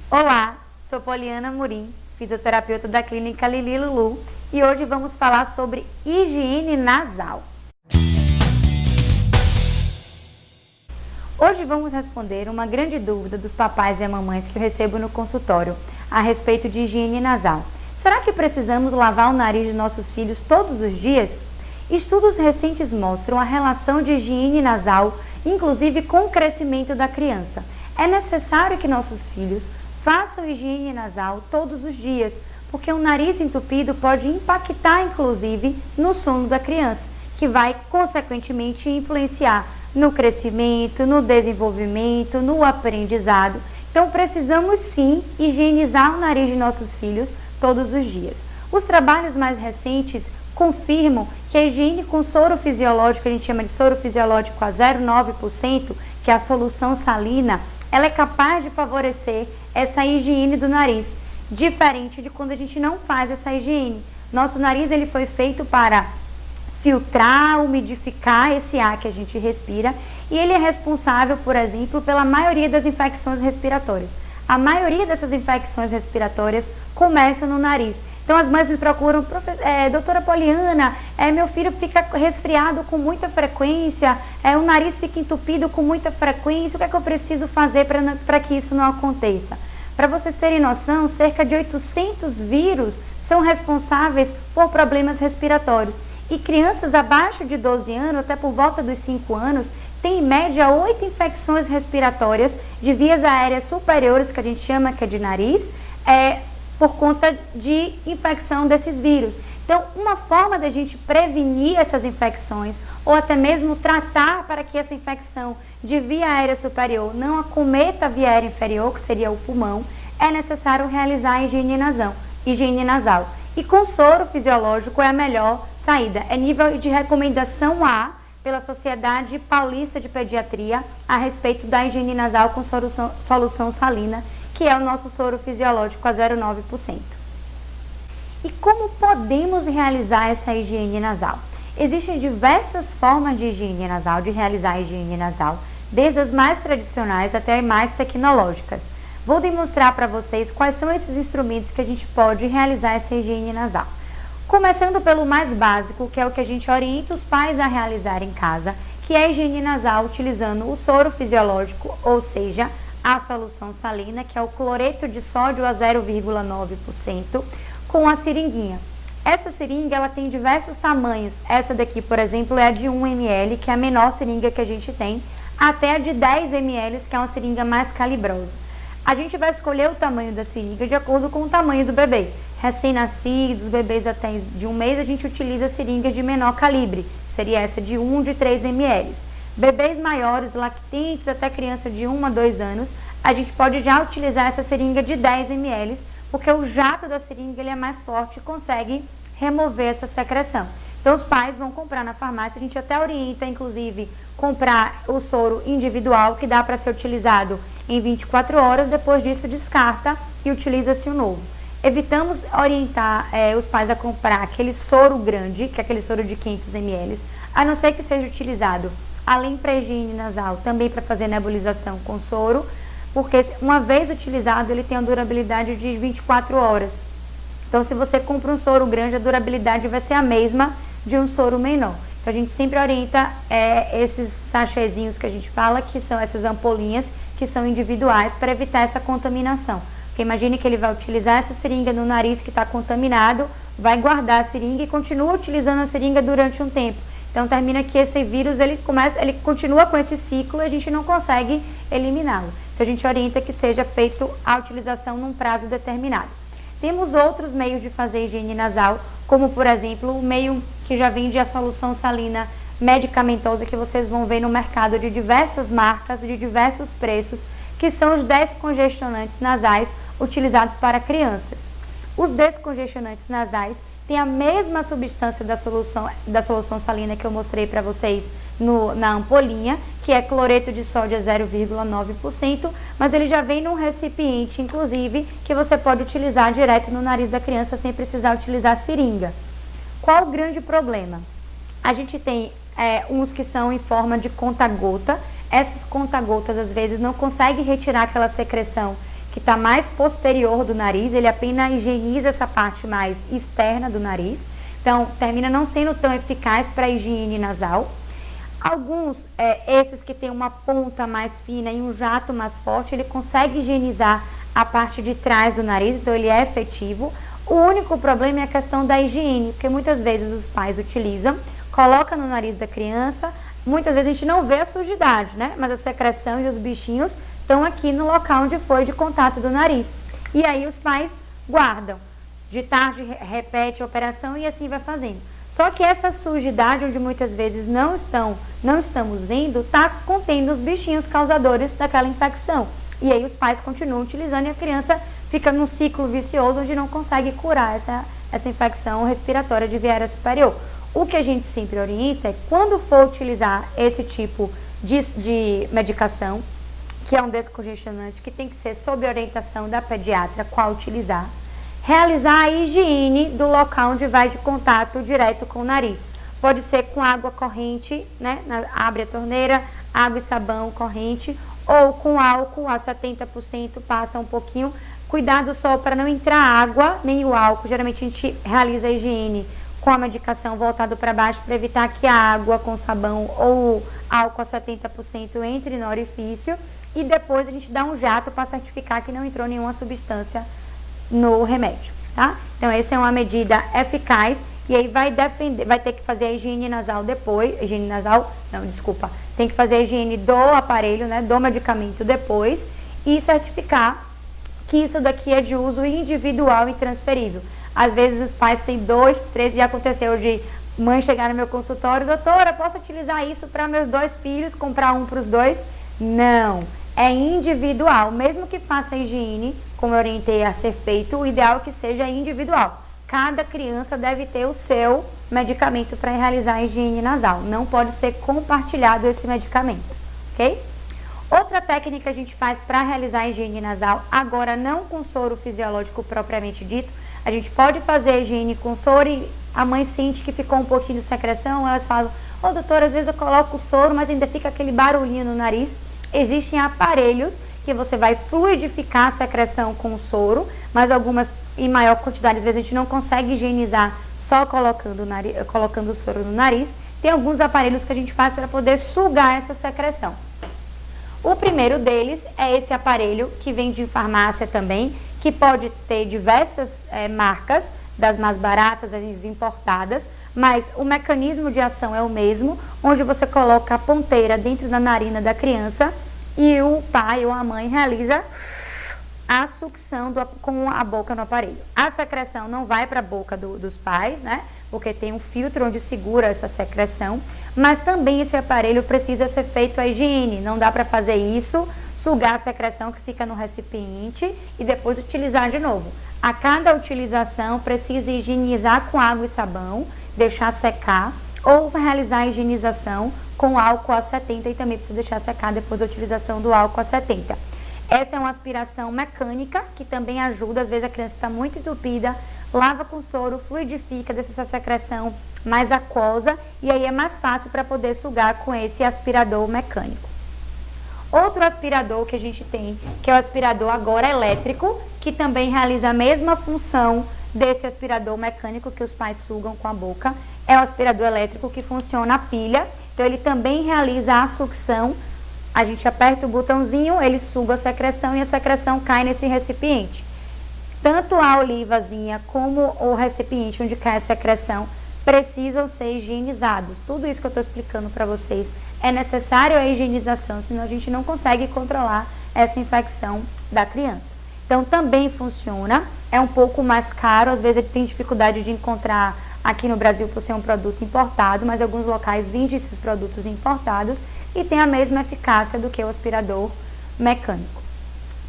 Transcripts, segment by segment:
Olá, sou Poliana Amorim, fisioterapeuta da Clínica Lili Lulu e hoje vamos falar sobre higiene nasal. Hoje vamos responder uma grande dúvida dos papais e mamães que eu recebo no consultório a respeito de higiene nasal. Será que precisamos lavar o nariz de nossos filhos todos os dias? Estudos recentes mostram a relação de higiene nasal, inclusive com o crescimento da criança. É necessário que nossos filhos façam higiene nasal todos os dias, porque o nariz entupido pode impactar, inclusive, no sono da criança, que vai, consequentemente, influenciar no crescimento, no desenvolvimento, no aprendizado. Então, precisamos sim higienizar o nariz de nossos filhos todos os dias. Os trabalhos mais recentes confirmam que a higiene com soro fisiológico, a gente chama de soro fisiológico a 0,9%, que é a solução salina, ela é capaz de favorecer essa higiene do nariz, diferente de quando a gente não faz essa higiene. Nosso nariz ele foi feito para filtrar, umidificar esse ar que a gente respira e ele é responsável, por exemplo, pela maioria das infecções respiratórias. A maioria dessas infecções respiratórias começam no nariz. Então as mães me procuram, doutora Poliana, meu filho fica resfriado com muita frequência, o nariz fica entupido com muita frequência, o que é que eu preciso fazer para que isso não aconteça? Para vocês terem noção, cerca de 800 vírus são responsáveis por problemas respiratórios. E crianças abaixo de 12 anos, até por volta dos 5 anos, têm em média 8 infecções respiratórias de vias aéreas superiores, que a gente chama que é de nariz, por conta de infecção desses vírus. Então, uma forma da gente prevenir essas infecções ou até mesmo tratar para que essa infecção de via aérea superior não acometa a via aérea inferior, que seria o pulmão, é necessário realizar a higiene nasal. E com soro fisiológico é a melhor saída. É nível de recomendação A pela Sociedade Paulista de Pediatria a respeito da higiene nasal com solução salina, que é o nosso soro fisiológico a 0,9%. E como podemos realizar essa higiene nasal? Existem diversas formas de higiene nasal, de realizar a higiene nasal, desde as mais tradicionais até as mais tecnológicas. Vou demonstrar para vocês quais são esses instrumentos que a gente pode realizar essa higiene nasal. Começando pelo mais básico, que é o que a gente orienta os pais a realizar em casa, que é a higiene nasal utilizando o soro fisiológico, ou seja, a solução salina, que é o cloreto de sódio a 0,9%, com a seringuinha. Essa seringa ela tem diversos tamanhos. Essa daqui, por exemplo, é a de 1 ml, que é a menor seringa que a gente tem, até a de 10 ml, que é uma seringa mais calibrosa. A gente vai escolher o tamanho da seringa de acordo com o tamanho do bebê. Recém-nascidos, bebês até de 1 mês, a gente utiliza seringas de menor calibre, seria essa de 1 de 3 ml. Bebês maiores, lactentes, até criança de 1 a 2 anos, a gente pode já utilizar essa seringa de 10 ml, porque o jato da seringa ele é mais forte e consegue remover essa secreção. Então os pais vão comprar na farmácia, a gente até orienta, inclusive, comprar o soro individual, que dá para ser utilizado em 24 horas, depois disso descarta e utiliza-se o novo. Evitamos orientar os pais a comprar aquele soro grande, que é aquele soro de 500 ml, a não ser que seja utilizado, além para higiene nasal, também para fazer nebulização com soro, porque uma vez utilizado ele tem uma durabilidade de 24 horas. Então se você compra um soro grande, a durabilidade vai ser a mesma de um soro menor. Então a gente sempre orienta esses sachêzinhos que a gente fala, que são essas ampolinhas, que são individuais, para evitar essa contaminação. Porque imagine que ele vai utilizar essa seringa no nariz que está contaminado, vai guardar a seringa e continua utilizando a seringa durante um tempo. Então termina que esse vírus ele continua com esse ciclo e a gente não consegue eliminá-lo. Então a gente orienta que seja feito a utilização num prazo determinado. Temos outros meios de fazer higiene nasal, como por exemplo o meio que já vende a solução salina medicamentosa, que vocês vão ver no mercado de diversas marcas, de diversos preços, que são os descongestionantes nasais utilizados para crianças. Os descongestionantes nasais têm a mesma substância da solução salina que eu mostrei para vocês na ampolinha, que é cloreto de sódio a 0,9%, mas ele já vem num recipiente, inclusive, que você pode utilizar direto no nariz da criança sem precisar utilizar seringa. Qual o grande problema? A gente tem uns que são em forma de conta-gota. Essas conta-gotas, às vezes, não conseguem retirar aquela secreção que está mais posterior do nariz, ele apenas higieniza essa parte mais externa do nariz, então termina não sendo tão eficaz para a higiene nasal. Alguns, esses que tem uma ponta mais fina e um jato mais forte, ele consegue higienizar a parte de trás do nariz, então ele é efetivo. O único problema é a questão da higiene, porque muitas vezes os pais utilizam, colocam no nariz da criança, muitas vezes a gente não vê a sujidade, né? Mas a secreção e os bichinhos estão aqui no local onde foi de contato do nariz. E aí os pais guardam. De tarde repete a operação e assim vai fazendo. Só que essa sujidade, onde muitas vezes não estamos vendo, está contendo os bichinhos causadores daquela infecção. E aí os pais continuam utilizando e a criança fica num ciclo vicioso onde não consegue curar essa infecção respiratória de via aérea superior. O que a gente sempre orienta é quando for utilizar esse tipo de medicação, que é um descongestionante, que tem que ser sob orientação da pediatra qual utilizar, realizar a higiene do local onde vai de contato direto com o nariz. Pode ser com água corrente, né? Abre a torneira, água e sabão corrente, ou com álcool a 70%, passa um pouquinho. Cuidado só para não entrar água nem o álcool. Geralmente a gente realiza a higiene com a medicação voltado para baixo para evitar que a água com sabão ou álcool a 70% entre no orifício. E depois a gente dá um jato para certificar que não entrou nenhuma substância no remédio, tá? Então essa é uma medida eficaz e aí vai ter que fazer a higiene nasal depois, tem que fazer a higiene do aparelho, né, do medicamento depois e certificar que isso daqui é de uso individual e transferível. Às vezes os pais têm 2, 3, já aconteceu de mãe chegar no meu consultório, doutora, posso utilizar isso para meus 2 filhos, comprar um para os 2? Não. É individual, mesmo que faça a higiene, como eu orientei a ser feito, o ideal é que seja individual. Cada criança deve ter o seu medicamento para realizar a higiene nasal. Não pode ser compartilhado esse medicamento, ok? Outra técnica que a gente faz para realizar a higiene nasal, agora não com soro fisiológico propriamente dito, a gente pode fazer a higiene com soro e a mãe sente que ficou um pouquinho de secreção, elas falam, ô doutora, às vezes eu coloco o soro, mas ainda fica aquele barulhinho no nariz. Existem aparelhos que você vai fluidificar a secreção com o soro, mas algumas em maior quantidade, às vezes a gente não consegue higienizar só colocando o soro no nariz. Tem alguns aparelhos que a gente faz para poder sugar essa secreção. O primeiro deles é esse aparelho que vem de farmácia também, que pode ter diversas marcas, das mais baratas, as importadas, mas o mecanismo de ação é o mesmo, onde você coloca a ponteira dentro da narina da criança e o pai ou a mãe realiza a sucção com a boca no aparelho. A secreção não vai para a boca dos pais, né? Porque tem um filtro onde segura essa secreção, mas também esse aparelho precisa ser feito a higiene, não dá para fazer isso, sugar a secreção que fica no recipiente e depois utilizar de novo. A cada utilização precisa higienizar com água e sabão, deixar secar ou realizar a higienização com álcool a 70 e também precisa deixar secar depois da utilização do álcool a 70. Essa é uma aspiração mecânica que também ajuda, às vezes a criança está muito entupida, lava com soro, fluidifica dessa secreção mais aquosa e aí é mais fácil para poder sugar com esse aspirador mecânico. Outro aspirador que a gente tem, que é o aspirador agora elétrico, que também realiza a mesma função desse aspirador mecânico que os pais sugam com a boca, é o aspirador elétrico que funciona a pilha, então ele também realiza a sucção. A gente aperta o botãozinho, ele suga a secreção e a secreção cai nesse recipiente. Tanto a olivazinha como o recipiente onde cai a secreção precisam ser higienizados. Tudo isso que eu estou explicando para vocês é necessário a higienização, senão a gente não consegue controlar essa infecção da criança. Então também funciona, é um pouco mais caro, às vezes ele tem dificuldade de encontrar aqui no Brasil por ser um produto importado, mas alguns locais vendem esses produtos importados e tem a mesma eficácia do que o aspirador mecânico.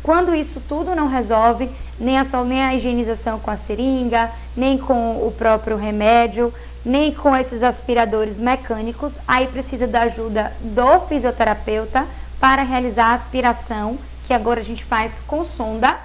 Quando isso tudo não resolve, nem a higienização com a seringa, nem com o próprio remédio, nem com esses aspiradores mecânicos, aí precisa da ajuda do fisioterapeuta para realizar a aspiração, que agora a gente faz com sonda,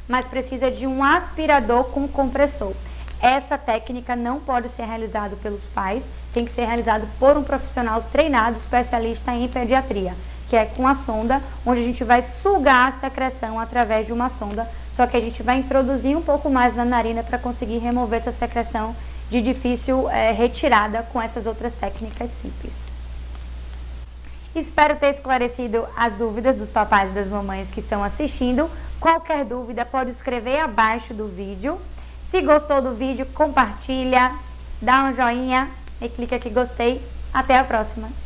mas precisa de um aspirador com compressor. Essa técnica não pode ser realizada pelos pais, tem que ser realizado por um profissional treinado, especialista em pediatria, que que é com a sonda, onde a gente vai sugar a secreção através de uma sonda, só que a gente vai introduzir um pouco mais na narina para conseguir remover essa secreção de difícil retirada com essas outras técnicas simples. Espero ter esclarecido as dúvidas dos papais e das mamães que estão assistindo. Qualquer dúvida pode escrever abaixo do vídeo. Se gostou do vídeo, compartilha, dá um joinha e clica aqui gostei. Até a próxima!